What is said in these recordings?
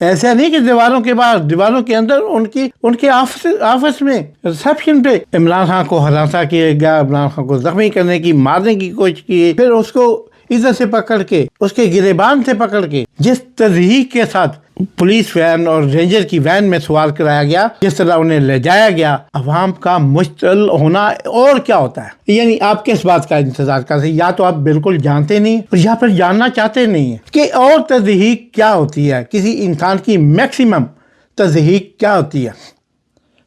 ایسا نہیں کہ دیواروں کے باہر، دیواروں کے اندر ان کے آفس میں ریسپشن پہ عمران خان کو ہراساں کیا گیا، عمران خان کو زخمی کرنے کی، مارنے کی کوشش کی، پھر اس کو ادھر سے پکڑ کے، اس کے گریبان سے پکڑ کے جس تضحیک کے ساتھ پولیس وین اور رینجر کی وین میں سوار کرایا گیا، جس طرح انہیں لے جایا گیا، عوام کا مشتعل ہونا اور کیا ہوتا ہے؟ یعنی آپ کس بات کا انتظار کرتے ہیں؟ یا تو آپ بالکل جانتے نہیں یا پھر جاننا چاہتے نہیں ہیں کہ اور تضحیک کیا ہوتی ہے، کسی انسان کی میکسیمم تضحیک کیا ہوتی ہے،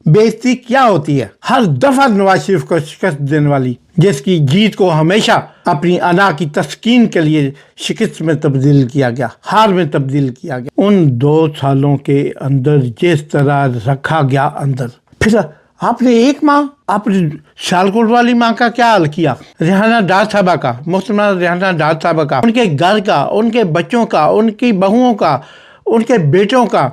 بےعزتی کیا ہوتی ہے، ہر دفعہ نواز شریف کو شکست دینے والی، جس کی جیت کو ہمیشہ اپنی انا کی تسکین کے لیے شکست میں تبدیل کیا گیا، ہار میں تبدیل کیا گیا۔ ان 2 سالوں کے اندر جس طرح رکھا گیا اندر، پھر آپ نے ایک ماہ، آپ نے سیالکوٹ والی ماں کا کیا حال کیا، ریحانہ ڈار صاحبہ کا، محترمہ ریحانہ ڈار صاحبہ کا، ان کے گھر کا، ان کے بچوں کا، ان کی بہوؤں کا، ان کے بیٹوں کا،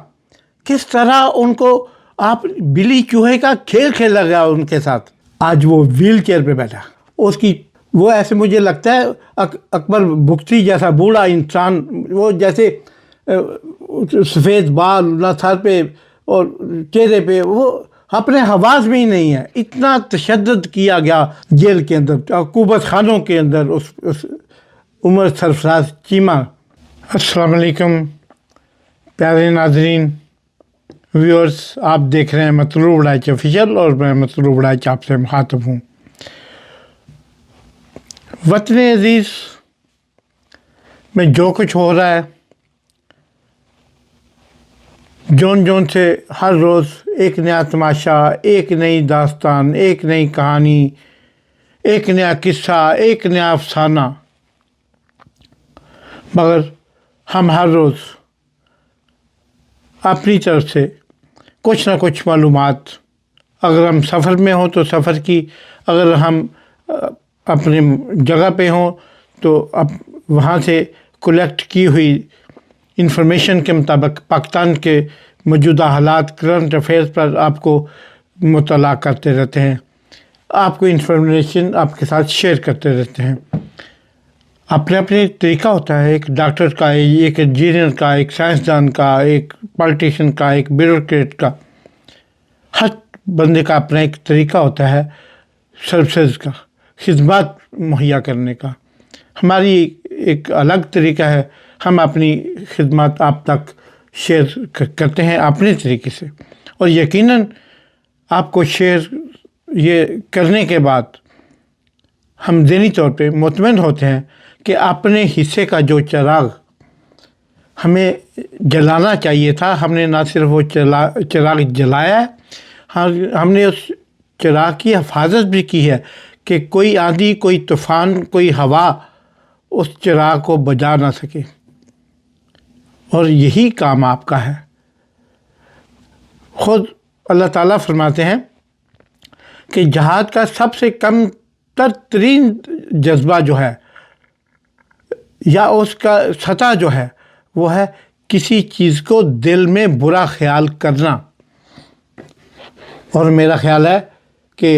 کس طرح ان کو آپ بلی چوہے کا کھیل کھیلا گیا ان کے ساتھ۔ آج وہ ویل چیئر پہ بیٹھا، اس کی وہ ایسے مجھے لگتا ہے اکبر بگٹی جیسا بوڑھا انسان، وہ جیسے سفید بال نہ سر پہ اور چہرے پہ، وہ اپنے حواس میں ہی نہیں ہے۔ اتنا تشدد کیا گیا جیل کے اندر، عقوبت خانوں کے اندر، اس عمر سرفراز چیمہ۔ السلام علیکم پیارے ناظرین، ویورز، آپ دیکھ رہے ہیں مطلوب رائچ آفیشیل اور میں مطلوب رائچ آپ سے مخاطب ہوں۔ وطن عزیز میں جو کچھ ہو رہا ہے، جون سے ہر روز ایک نیا تماشا، ایک نئی داستان، ایک نئی کہانی، ایک نیا قصہ، ایک نیا افسانہ، مگر ہم ہر روز اپنی طرف سے کچھ نہ کچھ معلومات، اگر ہم سفر میں ہوں تو سفر کی، اگر ہم اپنی جگہ پہ ہوں تو اب وہاں سے کلیکٹ کی ہوئی انفارمیشن کے مطابق پاکستان کے موجودہ حالات، کرنٹ افیئرس پر آپ کو مطلع کرتے رہتے ہیں، آپ کو انفارمیشن آپ کے ساتھ شیئر کرتے رہتے ہیں۔ اپنے اپنے طریقہ ہوتا ہے، ایک ڈاکٹر کا، ایک انجینئر کا، ایک سائنسدان کا، ایک پالیٹیشین کا، ایک بیوروکریٹ کا، ہر بندے کا اپنا ایک طریقہ ہوتا ہے سروسز کا، خدمات مہیا کرنے کا۔ ہماری ایک الگ طریقہ ہے، ہم اپنی خدمات آپ تک شیئر کرتے ہیں اپنے طریقے سے، اور یقیناً آپ کو شیئر یہ کرنے کے بعد ہم ذہنی طور پہ مطمئن ہوتے ہیں کہ اپنے حصے کا جو چراغ ہمیں جلانا چاہیے تھا، ہم نے نہ صرف وہ چراغ جلایا ہے، ہم نے اس چراغ کی حفاظت بھی کی ہے کہ کوئی آندھی، کوئی طوفان، کوئی ہوا اس چراغ کو بجھا نہ سکے، اور یہی کام آپ کا ہے۔ خود اللہ تعالیٰ فرماتے ہیں کہ جہاد کا سب سے کم ترین جذبہ جو ہے، یا اس کا سطح جو ہے، وہ ہے کسی چیز کو دل میں برا خیال کرنا۔ اور میرا خیال ہے کہ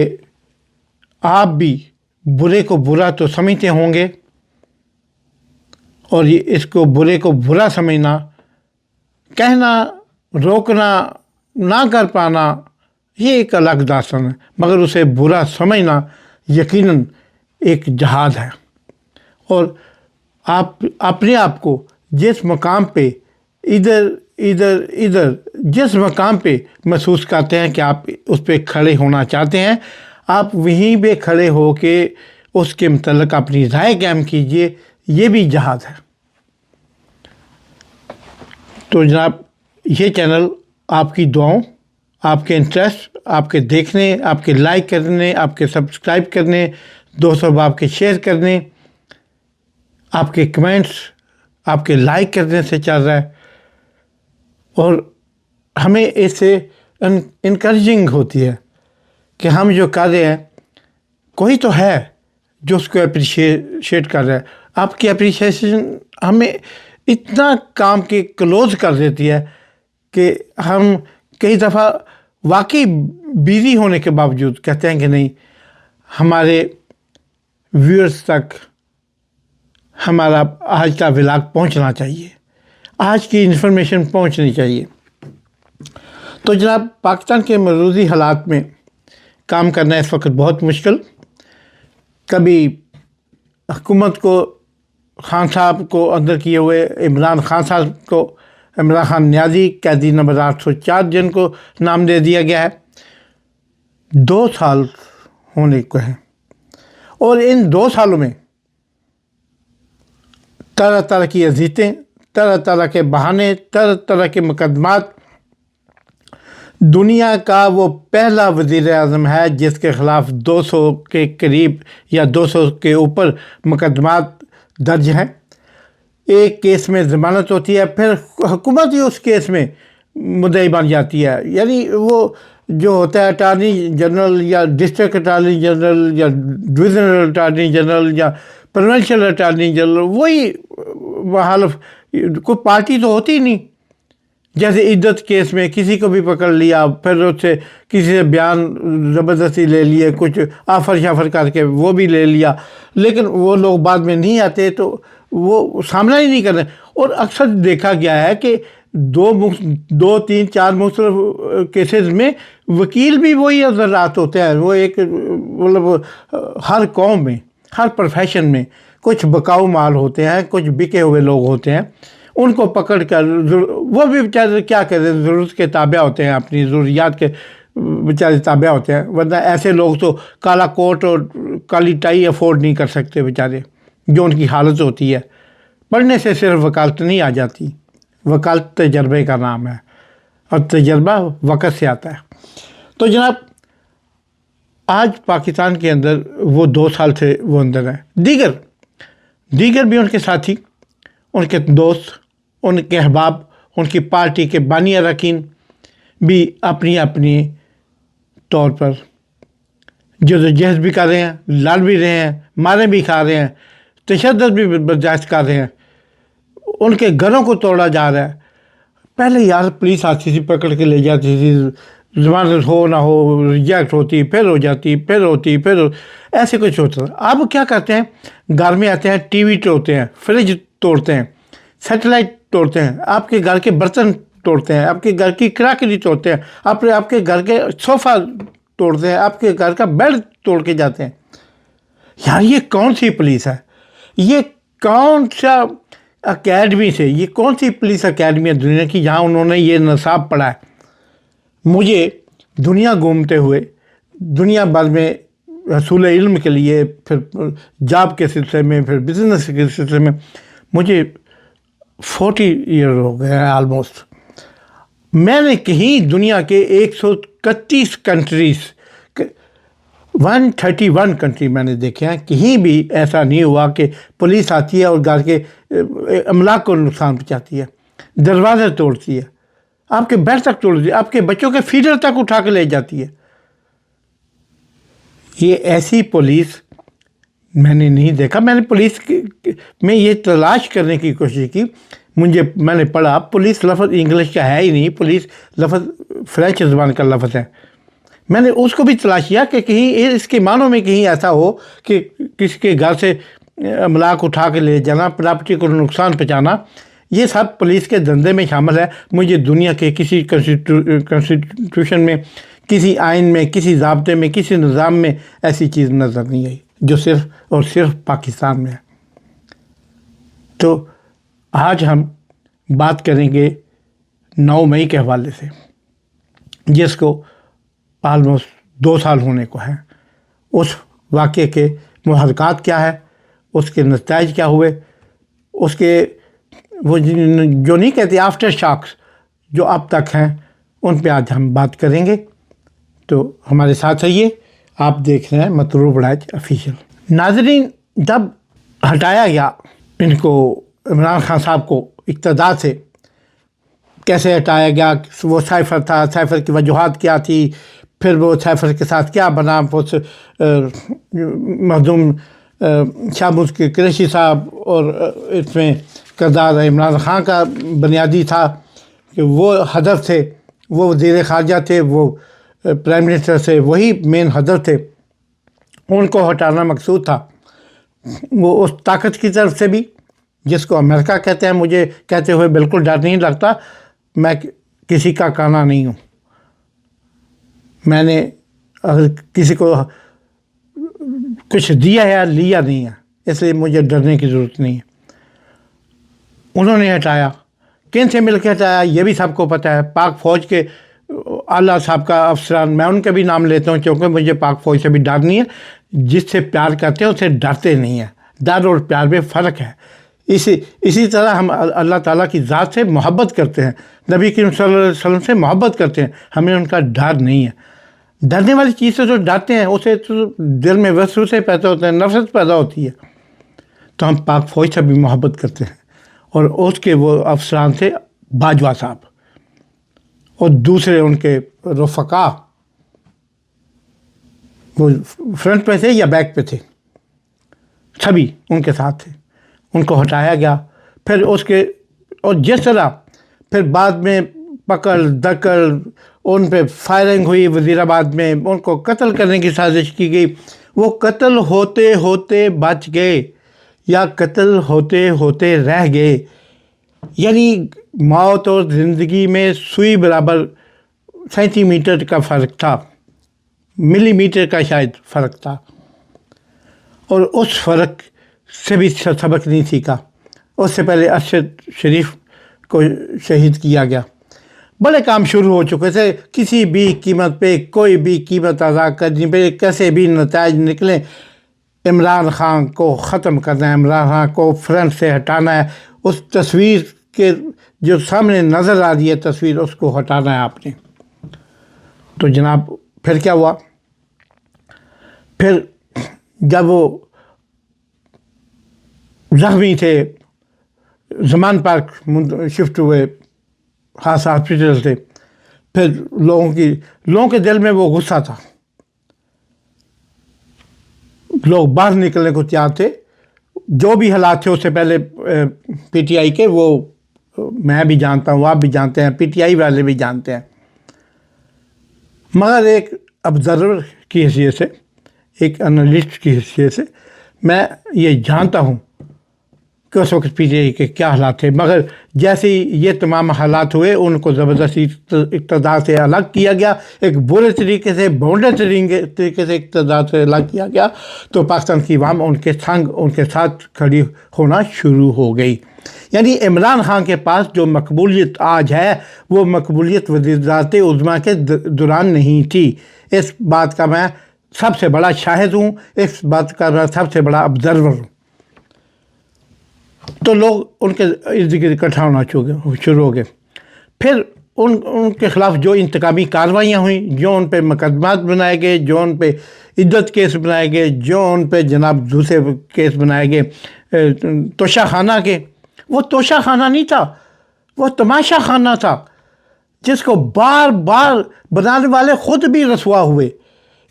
آپ بھی برے کو برا تو سمجھتے ہوں گے، اور اس کو برے کو برا سمجھنا، کہنا، روکنا، نہ کر پانا، یہ ایک الگ داستان ہے، مگر اسے برا سمجھنا یقیناً ایک جہاد ہے۔ اور آپ اپنے آپ کو جس مقام پہ ادھر جس مقام پہ محسوس کرتے ہیں کہ آپ اس پہ کھڑے ہونا چاہتے ہیں، آپ وہیں پہ کھڑے ہو کے اس کے متعلق اپنی رائے قائم کیجئے، یہ بھی جہاد ہے۔ تو جناب، یہ چینل آپ کی دعاؤں، آپ کے انٹرسٹ، آپ کے دیکھنے، آپ کے لائک کرنے، آپ کے سبسکرائب کرنے، دوستوں آپ کے شیئر کرنے، آپ کے کمنٹس، آپ کے لائک کرنے سے چل رہا ہے، اور ہمیں اس سے انکریجنگ ہوتی ہے کہ ہم جو کر رہے ہیں، کوئی تو ہے جو اس کو اپریشیٹ کر رہا ہے۔ آپ کی اپریشیشن ہمیں اتنا کام کے کلوز کر دیتی ہے کہ ہم کئی دفعہ واقعی بیزی ہونے کے باوجود کہتے ہیں کہ نہیں، ہمارے ویورز تک ہمارا آج کا ولاگ پہنچنا چاہیے، آج کی انفارمیشن پہنچنی چاہیے. تو جناب پاکستان کے موجودہ حالات میں کام کرنا اس وقت بہت مشکل. کبھی حکومت کو خان صاحب کو اندر کیے ہوئے عمران خان صاحب کو عمران خان نیازی قیدی نمبر 804 جن کو نام دے دیا گیا ہے 2 سال ہونے کو ہیں. اور ان 2 سالوں میں طرح طرح کی اذیتیں، طرح طرح کے بہانے، طرح طرح کے مقدمات. دنیا کا وہ پہلا وزیر اعظم ہے جس کے خلاف 200 کے قریب یا 200 کے اوپر مقدمات درج ہیں. ایک کیس میں ضمانت ہوتی ہے، پھر حکومت ہی اس کیس میں مدعی بن جاتی ہے. یعنی وہ جو ہوتا ہے اٹارنی جنرل یا ڈسٹرکٹ اٹارنی جنرل یا ڈویژنل اٹارنی جنرل یا پروونشل اٹارنی جنرل، وہی بحالف کوئی پارٹی تو ہوتی نہیں. جیسے عدت کیس میں کسی کو بھی پکڑ لیا، پھر اس سے کسی سے بیان زبردستی لے لیے، کچھ آفر شافر کر کے وہ بھی لے لیا، لیکن وہ لوگ بعد میں نہیں آتے تو وہ سامنا ہی نہیں کر رہے. اور اکثر دیکھا گیا ہے کہ 2 3 4 مختلف کیسز میں وکیل بھی وہی حضرات ہوتے ہیں. وہ ایک مطلب ہر قوم میں، ہر پروفیشن میں کچھ بکاؤ مال ہوتے ہیں، کچھ بکے ہوئے لوگ ہوتے ہیں. ان کو پکڑ کر وہ بھی بیچارے کیا کریں، ضرورت کے تابع ہوتے ہیں، اپنی ضروریات کے بیچارے تابع ہوتے ہیں. ورنہ ایسے لوگ تو کالا کوٹ اور کالی ٹائی افورڈ نہیں کر سکتے بیچارے، جو ان کی حالت ہوتی ہے. پڑھنے سے صرف وکالت نہیں آ جاتی، وکالت تجربے کا نام ہے، اور تجربہ وقت سے آتا ہے. تو جناب آج پاکستان کے اندر وہ 2 سال سے وہ اندر ہیں. دیگر بھی ان کے ساتھی، ان کے دوست، ان کے احباب، ان کی پارٹی کے بانی اراکین بھی اپنی اپنی طور پر جدوجہد بھی کر رہے ہیں، لڑ بھی رہے ہیں، مارے بھی کھا رہے ہیں، تشدد بھی برداشت کر رہے ہیں. ان کے گھروں کو توڑا جا رہا ہے. پہلے یار پولیس آتی تھی، پکڑ کے لے جاتی تھی، ضمانت ہو نہ ہو ریجیکٹ ہوتی، پھر ہو جاتی، پھر ہوتی، ایسے کچھ ہوتا تھا. اب کیا کرتے ہیں، گھر میں آتے ہیں، ٹی وی توڑتے ہیں، فریج توڑتے ہیں، سیٹلائٹ توڑتے ہیں، آپ کے گھر کے برتن توڑتے ہیں، آپ کے گھر کی کراکری توڑتے ہیں، آپ کے گھر کے صوفہ توڑتے ہیں، آپ کے گھر کا بیڈ توڑ کے جاتے ہیں. یار یہ کون سی پولیس ہے؟ یہ کون سا اکیڈمی سے، یہ کون سی پولیس اکیڈمی ہے دنیا کی جہاں انہوں نے یہ نصاب پڑھا ہے؟ مجھے دنیا گھومتے ہوئے، دنیا بھر میں حصول علم کے لیے، پھر جاب کے سلسلے میں، پھر بزنس کے سلسلے میں مجھے 40 ایئر ہو گئے ہیں آلموسٹ. میں نے کہیں دنیا کے 131 کنٹریز 131 کنٹری میں نے دیکھے ہیں، کہیں بھی ایسا نہیں ہوا کہ پولیس آتی ہے اور گھر کے املاک کو نقصان پہنچاتی ہے، دروازے توڑتی ہے، آپ کے بیڈ تک توڑتی ہے، آپ کے بچوں کے فیڈر تک اٹھا کے لے جاتی ہے. یہ ایسی پولیس میں نے نہیں دیکھا. میں نے پولیس میں یہ تلاش کرنے کی کوشش کی. میں نے پڑھا پولیس لفظ انگلش کا ہے ہی نہیں، پولیس لفظ فرینچ زبان کا لفظ ہے. میں نے اس کو بھی تلاش کیا کہ کہیں اس کے معنوں میں کہیں ایسا ہو کہ کسی کے گھر سے املاک اٹھا کے لے جانا، پراپرٹی کو نقصان پہنچانا، یہ سب پولیس کے دھندے میں شامل ہے. مجھے دنیا کے کسی کنسٹیٹیوشن میں، کسی آئین میں، کسی ضابطے میں، کسی نظام میں ایسی چیز نظر نہیں آئی جو صرف اور صرف پاکستان میں ہے. تو آج ہم بات کریں گے 9 مئی کے حوالے سے، جس کو آلموسٹ 2 سال ہونے کو ہیں. اس واقعے کے محرکات کیا ہے، اس کے نتائج کیا ہوئے، اس کے وہ جو نہیں کہتے آفٹر شاکس جو اب تک ہیں، ان پہ آج ہم بات کریں گے. تو ہمارے ساتھ رہیے. آپ دیکھ رہے ہیں مطلوب رائج آفیشیل. ناظرین، جب ہٹایا گیا ان کو، عمران خان صاحب کو اقتدار سے، کیسے ہٹایا گیا، وہ سائفر تھا، سائفر کی وجوہات کیا تھی، پھر وہ سائفر کے ساتھ کیا بنا، اس مخدوم شاہ کے قریشی صاحب، اور اس میں کردار عمران خان کا بنیادی تھا کہ وہ ہدف تھے، وہ وزیر خارجہ تھے، وہ پرائم منسٹر سے وہی مین ہدف تھے، ان کو ہٹانا مقصود تھا. وہ اس طاقت کی طرف سے بھی جس کو امریکہ کہتے ہیں، مجھے کہتے ہوئے بالکل ڈر نہیں لگتا، میں کسی کا کانا نہیں ہوں، میں نے اگر کسی کو کچھ دیا ہے لیا نہیں ہے، اس لیے مجھے ڈرنے کی ضرورت نہیں ہے۔ انہوں نے ہٹایا، کن سے مل کے ہٹایا یہ بھی سب کو پتہ ہے، پاک فوج کے اعلیٰ سابقہ کا افسران، میں ان کے بھی نام لیتا ہوں کیونکہ مجھے پاک فوج سے بھی ڈر نہیں ہے، جس سے پیار کرتے ہیں اسے ڈرتے نہیں ہیں، ڈر اور پیار میں فرق ہے۔ اسی طرح ہم اللہ تعالیٰ کی ذات سے محبت کرتے ہیں، نبی کریم صلی اللہ علیہ وسلم سے محبت کرتے ہیں، ہمیں ان کا ڈر نہیں ہے۔ ڈرنے والی چیز سے جو ڈرتے ہیں اسے تو دل میں وسوسے پیدا ہوتے ہیں، نفرت پیدا ہوتی ہے۔ تو ہم پاک فوج سے بھی محبت کرتے ہیں، اور اس کے وہ افسران تھے باجوہ صاحب اور دوسرے ان کے رفقا، وہ فرنٹ پہ تھے یا بیک پہ تھے، سبھی ان کے ساتھ تھے۔ ان کو ہٹایا گیا، پھر اس کے اور جس طرح پھر بعد میں پکڑ دکڑ، ان پہ فائرنگ ہوئی وزیر آباد میں، ان کو قتل کرنے کی سازش کی گئی، وہ قتل ہوتے ہوتے بچ گئے یا قتل ہوتے ہوتے رہ گئے، یعنی موت اور زندگی میں سوئی برابر سینٹی میٹر کا فرق تھا، ملی میٹر کا شاید فرق تھا، اور اس فرق سے بھی سبق نہیں سیکھا۔ اس سے پہلے ارشد شریف کو شہید کیا گیا، بڑے کام شروع ہو چکے تھے، کسی بھی قیمت پہ کوئی بھی قیمت ادا کرنی پہ، کیسے بھی نتائج نکلیں، عمران خان کو ختم کرنا ہے، عمران خان کو فرنٹ سے ہٹانا ہے، اس تصویر کے جو سامنے نظر آ رہی ہے تصویر، اس کو ہٹانا ہے آپ نے۔ تو جناب پھر کیا ہوا؟ پھر جب وہ زخمی تھے، زمان پارک شفٹ ہوئے، خاص ہاسپٹل تھے، پھر لوگوں کے دل میں وہ غصہ تھا، لوگ باہر نکلنے کو تیار تھے، جو بھی حالات تھے اس سے پہلے پی ٹی آئی کے، وہ میں بھی جانتا ہوں، آپ بھی جانتے ہیں، پی ٹی آئی والے بھی جانتے ہیں، مگر ایک آبزرور کی حیثیت سے، ایک انالسٹ کی حیثیت سے میں یہ جانتا ہوں کہ اس وقت پی ٹی آئی کے کیا حالات تھے، مگر جیسے ہی یہ تمام حالات ہوئے ان کو زبردستی اقتدار سے الگ کیا گیا، ایک برے طریقے سے، بونڈے طریقے سے اقتدار سے الگ کیا گیا، تو پاکستان کی عوام ان کے ساتھ کھڑی ہونا شروع ہو گئی۔ یعنی عمران خان کے پاس جو مقبولیت آج ہے وہ مقبولیت وزارت عظمیٰ کے دوران نہیں تھی۔ اس بات کا میں سب سے بڑا شاہد ہوں، اس بات کا میں سب سے بڑا آبزرور ہوں۔ تو لوگ ان کے ارد گرد اکٹھا ہونا شروع ہو گئے، پھر ان کے خلاف جو انتقامی کارروائیاں ہوئیں، جو ان پہ مقدمات بنائے گئے، جو ان پہ عدت کیس بنائے گئے، جو ان پہ جناب دوسرے کیس بنائے گئے توشہ خانہ کے، وہ توشہ خانہ نہیں تھا، وہ تماشا خانہ تھا، جس کو بار بار بنانے والے خود بھی رسوا ہوئے۔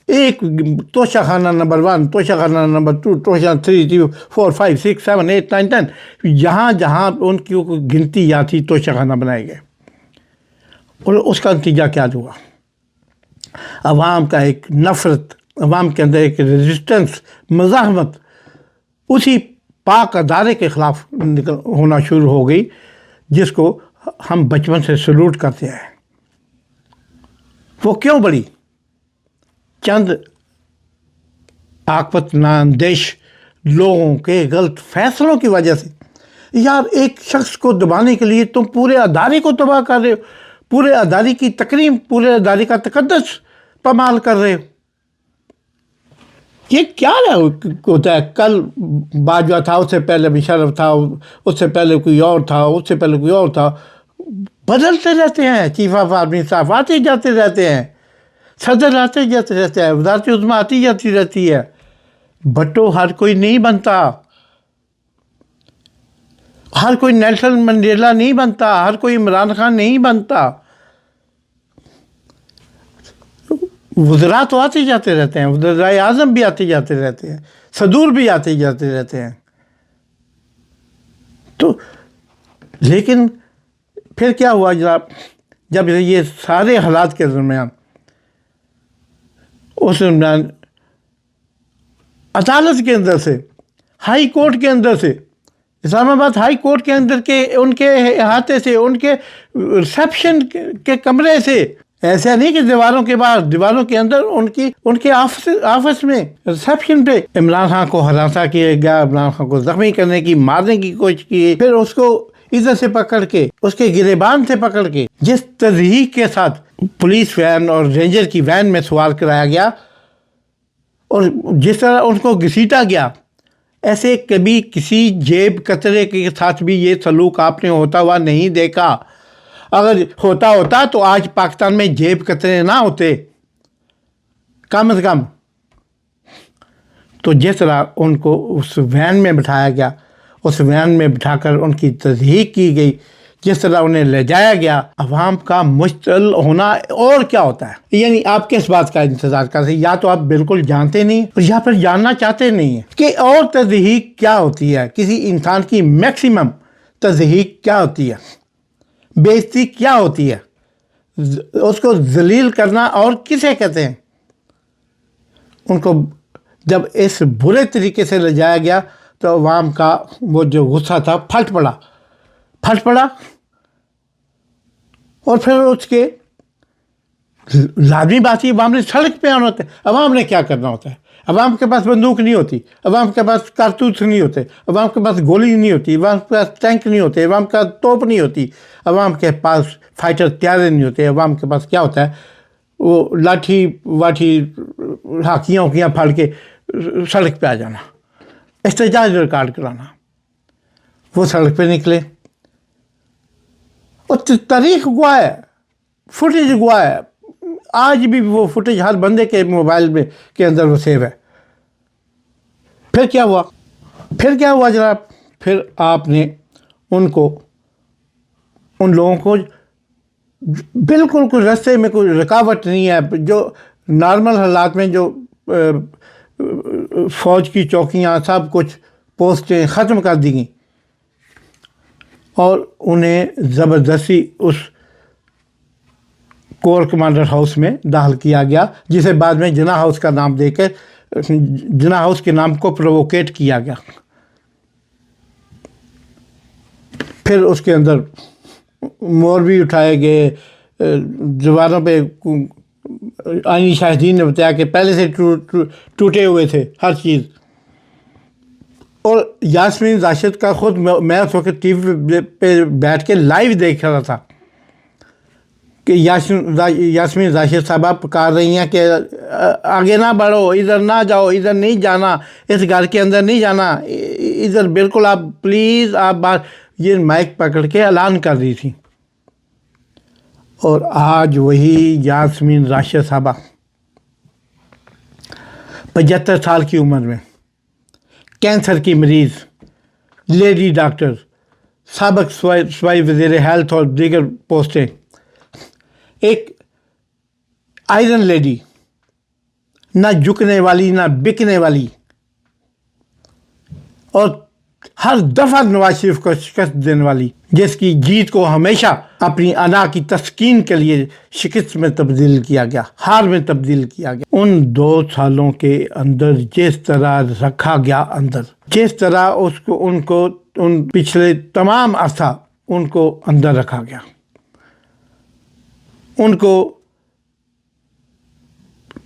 ایک توشہ خانہ نمبر 1، توشہ خانہ نمبر 2، توشہ 3، 4، 5، 6، 7، 8، 9، 10، جہاں جہاں ان کی گنتی یا تھی توشہ خانہ بنائے گئے، اور اس کا نتیجہ کیا ہوا؟ عوام کا ایک نفرت، عوام کے اندر ایک ریزسٹنس، مزاحمت اسی پاک ادارے کے خلاف ہونا شروع ہو گئی، جس کو ہم بچپن سے سلوٹ کرتے ہیں۔ وہ کیوں بڑھی؟ چند عاقبت ناندیش لوگوں کے غلط فیصلوں کی وجہ سے۔ یار ایک شخص کو دبانے کے لیے تم پورے ادارے کو تباہ کر رہے ہو، پورے ادارے کی تکریم، پورے ادارے کا تقدس پامال کر رہے ہو۔ یہ کیا ہوتا ہے؟ کل باجوہ تھا، اس سے پہلے مشرف تھا، اس سے پہلے کوئی اور تھا، اس سے پہلے کوئی اور تھا، بدلتے رہتے ہیں، چیف آف آرمی صاحب آتے جاتے رہتے ہیں، صدر آتے جاتے رہتے ہیں، وزارت عظمیٰ آتی جاتی رہتی ہے۔ بٹو ہر کوئی نہیں بنتا، ہر کوئی نیلسن منڈیلا نہیں بنتا، ہر کوئی عمران خان نہیں بنتا۔ وزراء تو آتے جاتے رہتے ہیں، وزرائے اعظم بھی آتے جاتے رہتے ہیں، صدور بھی آتے جاتے رہتے ہیں۔ تو لیکن پھر کیا ہوا جناب؟ جب یہ سارے حالات کے درمیان، اس درمیان عدالت کے اندر سے، ہائی کورٹ کے اندر سے اسلام آباد ہائی کورٹ کے اندر کے ان کے احاطے سے، ان کے ریسیپشن کے کمرے سے، ایسا نہیں کہ دیواروں کے باہر، دیواروں کے اندر ان کے آفس میں ریسیپشن پہ عمران خان کو ہراساں کیا گیا، عمران خان کو زخمی کرنے کی، مارنے کی کوشش کی، پھر اس کو ادھر سے پکڑ کے، اس کے گریبان سے پکڑ کے جس تضحیک کے ساتھ پولیس وین اور رینجر کی وین میں سوار کرایا گیا اور جس طرح ان کو گھسیٹا گیا، ایسے کبھی کسی جیب کترے کے ساتھ بھی یہ سلوک آپ نے ہوتا ہوا نہیں دیکھا۔ اگر ہوتا تو آج پاکستان میں جیب کترے نہ ہوتے کم از کم۔ تو جس طرح ان کو اس وین میں بٹھایا گیا، اس وین میں بٹھا کر ان کی تضحیک کی گئی، جس طرح انہیں لے جایا گیا، عوام کا مشتعل ہونا اور کیا ہوتا ہے؟ یعنی آپ کس بات کا انتظار کرتے ہیں؟ یا تو آپ بالکل جانتے نہیں یا پھر جاننا چاہتے نہیں ہیں کہ اور تضحیک کیا ہوتی ہے، کسی انسان کی میکسیمم تضحیک کیا ہوتی ہے، بےعزتی کیا ہوتی ہے، اس کو ذلیل کرنا اور کسے کہتے ہیں۔ ان کو جب اس برے طریقے سے لے جایا گیا تو عوام کا وہ جو غصہ تھا پھٹ پڑا اور پھر اس کے لازمی بات یہ، عوام نے سڑک پہ آنا ہوتا ہے۔ عوام نے کیا کرنا ہوتا ہے؟ عوام کے پاس بندوق نہیں ہوتی، عوام کے پاس کارتوس نہیں ہوتے، عوام کے پاس گولی نہیں ہوتی، عوام کے پاس ٹینک نہیں ہوتے، عوام کے پاس توپ نہیں ہوتی، عوام کے پاس فائٹر طیارے نہیں ہوتے۔ عوام کے پاس کیا ہوتا ہے؟ وہ لاٹھی واٹھی ہاکیاں پھاڑ کے سڑک پہ آ جانا، احتجاج ریکارڈ کرانا۔ وہ سڑک پہ نکلے اور تاریخ گواہ ہے، فوٹیج گواہ ہے، آج بھی وہ فوٹیج ہر بندے کے موبائل میں کے اندر وہ سیو ہے۔ پھر کیا ہوا جناب؟ پھر آپ نے ان لوگوں کو بالکل کوئی راستے میں کوئی رکاوٹ نہیں ہے، جو نارمل حالات میں جو فوج کی چوکیاں سب کچھ پوسٹیں ختم کر دی گئیں اور انہیں زبردستی اس کور کمانڈر ہاؤس میں داخل کیا گیا، جسے بعد میں جناح ہاؤس کا نام دے کے جناح ہاؤس کے نام کو پرووکیٹ کیا گیا۔ پھر اس کے اندر مور بھی اٹھائے گئے، دیواروں پہ آئینی شاہدین نے بتایا کہ پہلے سے ٹوٹے ہوئے تھے ہر چیز۔ اور یاسمین راشد کا خود میں اس وقت ٹی وی پہ بیٹھ کے لائیو دیکھ رہا تھا کہ یاسمین راشد صاحبہ پکار رہی ہیں کہ آگے نہ بڑھو، ادھر نہ جاؤ، ادھر نہیں جانا، اس گھر کے اندر نہیں جانا، ادھر بالکل آپ پلیز، آپ یہ مائک پکڑ کے اعلان کر رہی تھی۔ اور آج وہی یاسمین راشد صاحبہ 75 سال کی عمر میں، کینسر کی مریض، لیڈی ڈاکٹر، سابق صوبائی وزیر ہیلتھ اور دیگر پوسٹیں، ایک آئرن لیڈی، نہ جھکنے والی نہ بکنے والی، اور ہر دفعہ نواز شریف کو شکست دینے والی، جس کی جیت کو ہمیشہ اپنی انا کی تسکین کے لیے شکست میں تبدیل کیا گیا، ہار میں تبدیل کیا گیا۔ ان 2 سالوں کے اندر جس طرح رکھا گیا اندر، جس طرح ان پچھلے تمام عرصہ ان کو اندر رکھا گیا، ان کو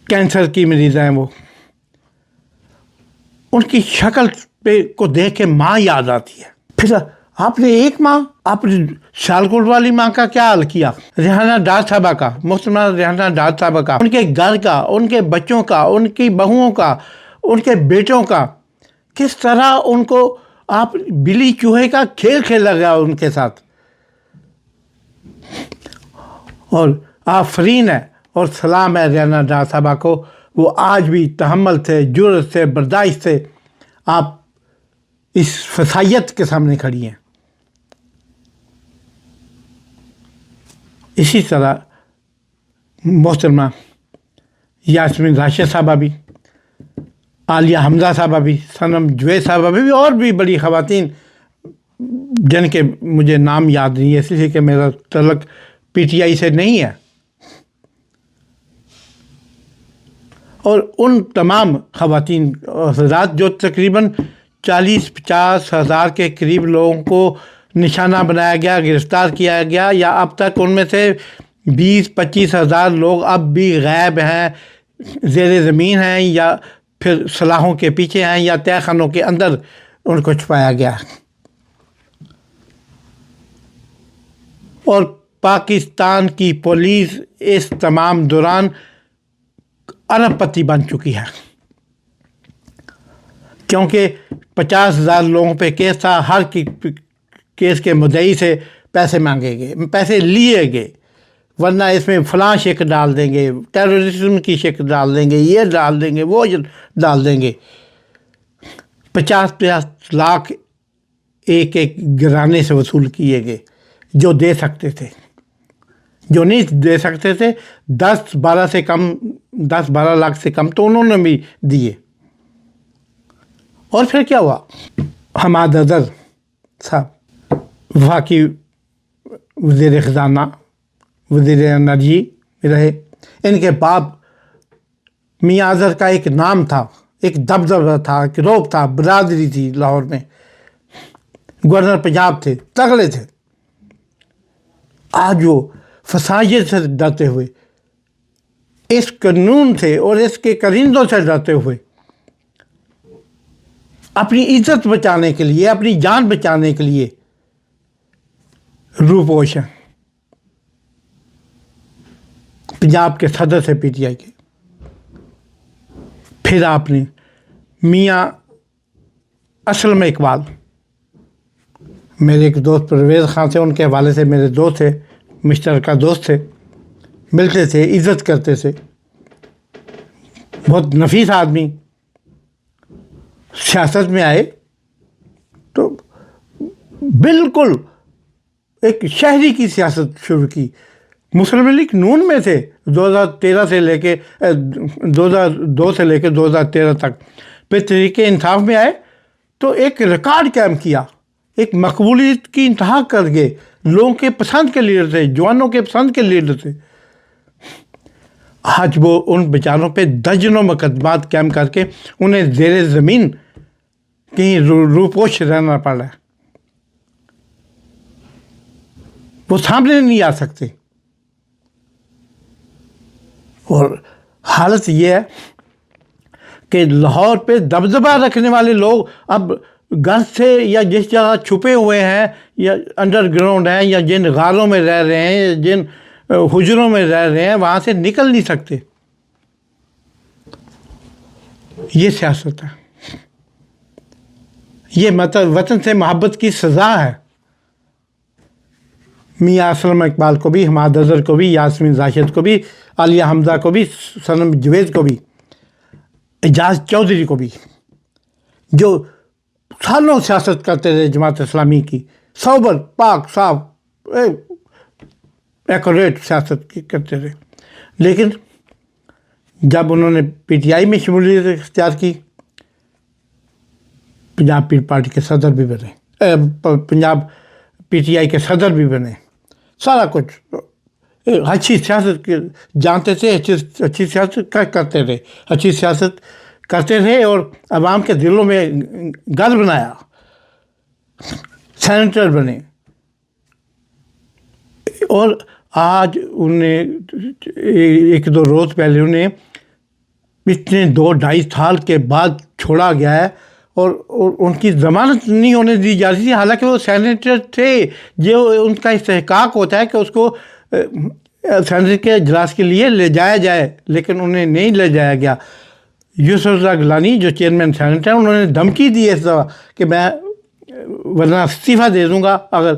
کینسر کی مریض ہیں، وہ ان کی شکل کو دیکھ کے ماں یاد آتی ہے۔ پھر آپ نے ایک ماں، آپ نے سیالکوٹ والی ماں کا کیا حال کیا؟ ریحانہ ڈار صاحبہ کا، محترمہ ریحانہ ڈار صاحبہ کا، ان کے گھر کا، ان کے بچوں کا، ان کی بہوؤں کا، ان کے بیٹوں کا، کس طرح ان کو آپ بلی چوہے کا کھیل کھیلا گیا ان کے ساتھ۔ اور آفرین ہے اور سلام ہے ریحانہ ڈار صاحبہ کو، وہ آج بھی تحمل سے، جرأت سے، برداشت سے آپ اس فسائیت کے سامنے کھڑی ہیں۔ اسی طرح محترمہ یاسمین راشد صاحبہ بھی، عالیہ حمزہ صاحبہ بھی، صنم جوید صاحبہ بھی، اور بھی بڑی خواتین جن کے مجھے نام یاد نہیں ہے، اس لیے کہ میرا تعلق پی ٹی آئی سے نہیں ہے۔ اور ان تمام خواتین حضرات جو تقریباً 40-50 ہزار کے قریب لوگوں کو نشانہ بنایا گیا، گرفتار کیا گیا، یا اب تک ان میں سے 20-25 ہزار لوگ اب بھی غائب ہیں، زیر زمین ہیں، یا پھر سلاخوں کے پیچھے ہیں، یا تہہ خانوں کے اندر ان کو چھپایا گیا. اور پاکستان کی پولیس اس تمام دوران ارب پتی بن چکی ہے، کیونکہ 50,000 لوگوں پہ کیس تھا. ہر کیس کے مدعی سے پیسے مانگے گئے، پیسے لیے گئے، ورنہ اس میں فلاں شک ڈال دیں گے، ٹیررزم کی شک ڈال دیں گے، یہ ڈال دیں گے، وہ ڈال دیں گے. 50 لاکھ ایک گھرانے سے وصول کیے گئے جو دے سکتے تھے. جو نہیں دے سکتے تھے 10-12 لاکھ سے کم تو انہوں نے بھی دیے. اور پھر کیا ہوا؟ حماد اظہر صاحب وفاقی وزیر خزانہ، وزیر انرجی رہے. ان کے باپ میاں اظہر کا ایک نام تھا، ایک دبدبہ تھا، ایک روب تھا، برادری تھی لاہور میں. گورنر پنجاب تھے، تگڑے تھے. آج وہ فسائد سے ڈرتے ہوئے، اس قانون سے اور اس کے کرندوں سے ڈرتے ہوئے، اپنی عزت بچانے کے لیے، اپنی جان بچانے کے لیے روپوش ہیں. پنجاب کے صدر سے پی ٹی آئی کے. پھر آپ نے میاں اسلم اقبال، میرے ایک دوست پرویز خان سے، ان کے حوالے سے میرے دوست تھے، مشترکہ دوست تھے، ملتے تھے، عزت کرتے تھے، بہت نفیس آدمی. سیاست میں آئے تو بالکل ایک شہری کی سیاست شروع کی. مسلم لیگ نون میں تھے 2013 سے لے کے 2002 سے لے کے 2013 تک. پھر تحریک انصاف میں آئے تو ایک ریکارڈ قائم کیا، ایک مقبولیت کی انتہا کر گئے. لوگوں کے پسند کے لیڈر تھے، جوانوں کے پسند کے لیڈر تھے. آج وہ ان بیچاروں پہ درجنوں مقدمات قائم کر کے انہیں زیر زمین کہیں روپوش رہنا پڑ رہا ہے. وہ سامنے نہیں آ سکتے. اور حالت یہ ہے کہ لاہور پہ دبدبہ رکھنے والے لوگ اب گھر سے یا جس جگہ چھپے ہوئے ہیں یا انڈر گراؤنڈ ہیں یا جن غاروں میں رہ رہے ہیں، جن حجروں میں رہ رہے ہیں، وہاں سے نکل نہیں سکتے. یہ سیاست ہے، یہ وطن سے محبت کی سزا ہے. میاں اسلم اقبال کو بھی، حماد اظہر کو بھی، یاسمین راشد کو بھی، عالیہ حمزہ کو بھی، صنم جوید کو بھی، اعجاز چودھری کو بھی، جو سالوں سیاست کرتے رہے جماعت اسلامی کی، سوبر، پاک، صاف، ایکوریٹ سیاست کرتے رہے. لیکن جب انہوں نے پی ٹی آئی میں شمولیت اختیار کی، پنجاب پیپل پارٹی کے صدر بھی بنے، پنجاب پی ٹی آئی کے صدر بھی بنے، سارا کچھ اچھی سیاست جانتے تھے، اچھی سیاست کرتے رہے، اچھی سیاست کرتے رہے اور عوام کے دلوں میں گھر بنایا، سینیٹر بنے. اور آج انہیں 1-2 روز پہلے انہیں اتنے 2-2.5 سال کے بعد چھوڑا گیا ہے اور ان کی ضمانت نہیں ہونے دی جا رہی تھی. حالانکہ وہ سینیٹر تھے، جو ان کا استحقاق ہوتا ہے کہ اس کو سینیٹ کے اجلاس کے لیے لے جایا جائے، لیکن انہیں نہیں لے جایا گیا. یوسف رضا گیلانی جو چیئرمین سینیٹ ہیں، انہوں نے دھمکی دی اس دفعہ کہ میں ورنہ استعفیٰ دے دوں گا اگر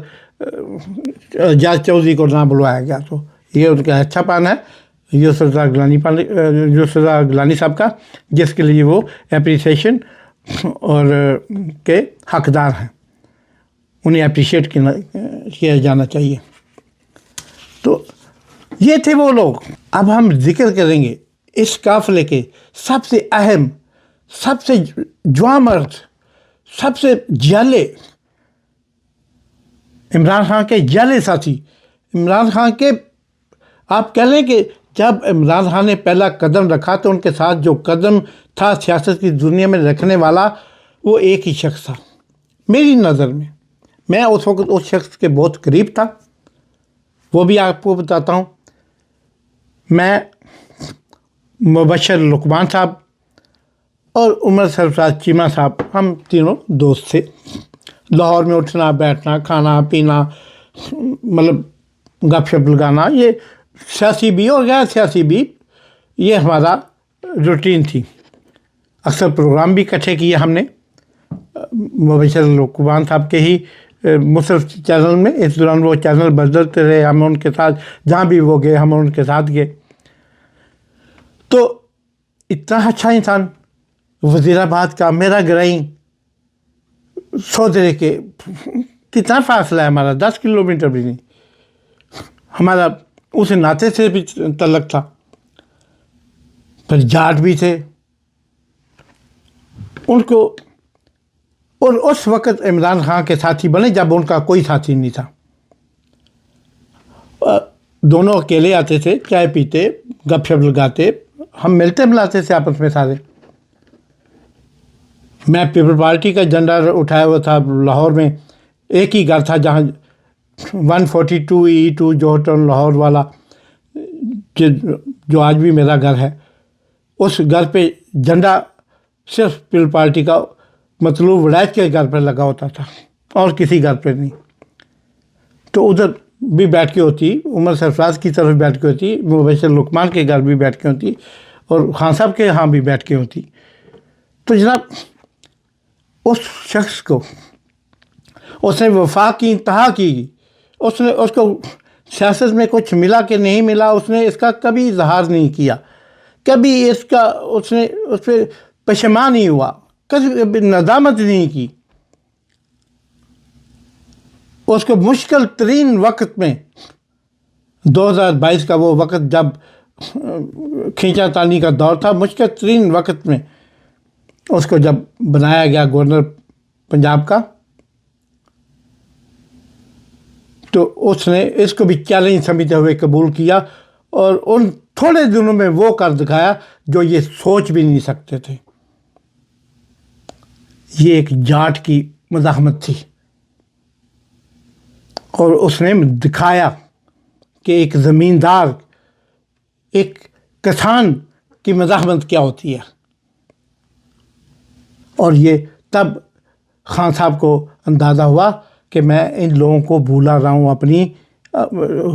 اعجاز چودھری کو نہ بلوایا گیا. تو یہ ان کا اچھا پان ہے یوسف رضا گیلانی صاحب کا، جس کے لیے وہ اپریسیشن اور کے حقدار ہیں. انہیں اپریشیٹ کیا جانا چاہیے. تو یہ تھے وہ لوگ. اب ہم ذکر کریں گے اس قافلے کے سب سے اہم، سب سے جواں مرد، سب سے جیلے، عمران خان کے جیلے ساتھی. عمران خان کے آپ کہہ لیں کہ جب عمران خان نے پہلا قدم رکھا تو ان کے ساتھ جو قدم تھا سیاست کی دنیا میں رکھنے والا، وہ ایک ہی شخص تھا میری نظر میں اس وقت اس شخص کے بہت قریب تھا. وہ بھی آپ کو بتاتا ہوں. میں مبشر لقمان صاحب اور عمر سرفراز چیمہ صاحب ہم تینوں دوست تھے. لاہور میں اٹھنا بیٹھنا کھانا پینا مطلب گپ شپ لگانا یہ سیاسی بھی اور غیر سیاسی بھی یہ ہمارا روٹین تھی. اکثر پروگرام بھی اکٹھے کیے ہم نے مبشر لقمان صاحب کے ہی مصرف چینل میں. اس دوران وہ چینل بدلتے رہے ہم ان کے ساتھ جہاں بھی وہ گئے ہم ان کے ساتھ گئے. تو اتنا اچھا انسان وزیر آباد کا میرا گرائی سودرے کے کتنا فاصلہ ہے ہمارا 10 کلومیٹر بھی نہیں. ہمارا اس ناطے سے بھی تعلق تھا. پھر جاٹ بھی تھے ان کو. اور اس وقت عمران خان کے ساتھی بنے جب ان کا کوئی ساتھی نہیں تھا. دونوں اکیلے آتے تھے چائے پیتے گپ شپ لگاتے ہم ملتے ملاتے تھے آپس میں سارے. میں پیپل پارٹی کا جھنڈا اٹھایا ہوا تھا لاہور میں. ایک ہی گھر تھا جہاں 142E2 جوہر لاہور والا جو آج بھی میرا گھر ہے. اس گھر پہ جھنڈا صرف پیپل پارٹی کا مطلوب ولایت کے گھر پہ لگا ہوتا تھا اور کسی گھر پہ نہیں. تو ادھر بھی بیٹھ کے ہوتی عمر سرفراز کی طرف بیٹھ کے ہوتی مبشر لقمان کے گھر بھی بیٹھ کے ہوتی اور خان صاحب کے ہاں بھی بیٹھ کے ہوتی. تو جناب اس شخص کو اس نے وفا کی انتہا کی. اس کو سیاست میں کچھ ملا کہ نہیں ملا اس نے اس کا کبھی اظہار نہیں کیا. کبھی اس پہ پشیمان نہیں ہوا. کبھی ندامت نہیں کی. اس کو مشکل ترین وقت میں 2022 کا وہ وقت جب کھینچا تانی کا دور تھا مشکل ترین وقت میں اس کو جب بنایا گیا گورنر پنجاب کا تو اس نے اس کو بھی چیلنج سمجھتے ہوئے قبول کیا اور ان تھوڑے دنوں میں وہ کر دکھایا جو یہ سوچ بھی نہیں سکتے تھے. یہ ایک جاٹ کی مزاحمت تھی اور اس نے دکھایا کہ ایک زمیندار ایک کسان کی مزاحمت کیا ہوتی ہے. اور یہ تب خان صاحب کو اندازہ ہوا کہ میں ان لوگوں کو بھولا رہا ہوں اپنی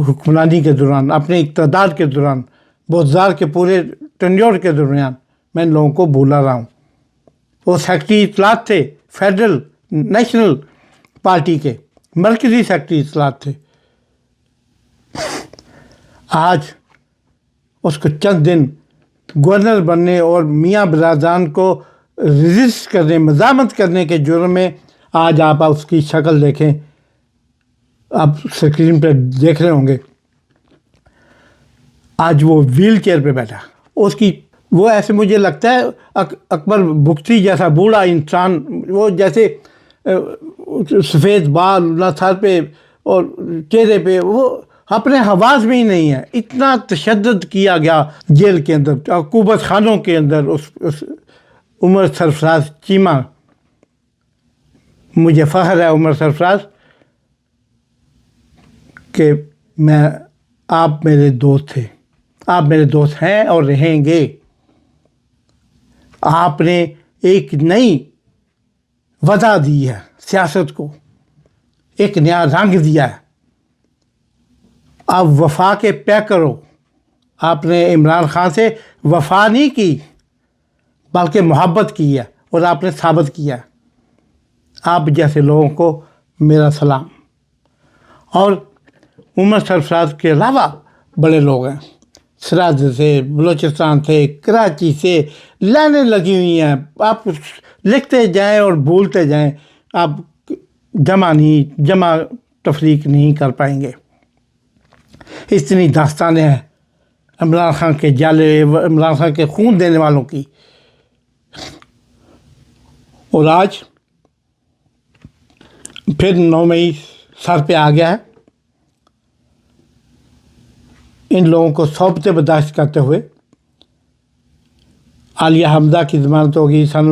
حکمرانی کے دوران اپنے اقتدار کے دوران بوزار کے پورے ٹینیور کے دوران میں ان لوگوں کو بھولا رہا ہوں. وہ سیکرٹری اطلاعات تھے فیڈرل نیشنل پارٹی کے مرکزی سیکرٹری اطلاعات تھے. آج اس کو چند دن گورنر بننے اور میاں برادران کو رجسٹ کرنے مزاحمت کرنے کے جرم میں آج آپ اس کی شکل دیکھیں آپ اسکرین پہ دیکھ رہے ہوں گے. آج وہ ویل چیئر پہ بیٹھا اس کی وہ ایسے مجھے لگتا ہے اکبر بگٹی جیسا بوڑھا انسان وہ جیسے سفید بال نہ سر پہ اور چہرے پہ وہ اپنے حواس میں ہی نہیں ہے. اتنا تشدد کیا گیا جیل کے اندر عقوبت خانوں کے اندر اس عمر سرفراز چیمہ. مجھے فخر ہے عمر سرفراز کہ آپ میرے دوست تھے. آپ میرے دوست ہیں اور رہیں گے. آپ نے ایک نئی وضع دی ہے سیاست کو ایک نیا رنگ دیا ہے. آپ وفا کے پیکر ہو. آپ نے عمران خان سے وفا نہیں کی بلکہ محبت کی ہے اور آپ نے ثابت کیا ہے. آپ جیسے لوگوں کو میرا سلام. اور عمر سرفراز کے علاوہ بڑے لوگ ہیں سراج سے بلوچستان سے کراچی سے لائنیں لگی ہوئی ہیں. آپ لکھتے جائیں اور بھولتے جائیں آپ جمع تفریق نہیں کر پائیں گے. اتنی داستانیں ہیں عمران خان کے جالے عمران خان کے خون دینے والوں کی. اور آج پھر 9 مئی سر پہ آ گیا ہے. ان لوگوں کو صحبتیں برداشت کرتے ہوئے عالیہ حمزہ کی ضمانت ہوگی. ثنا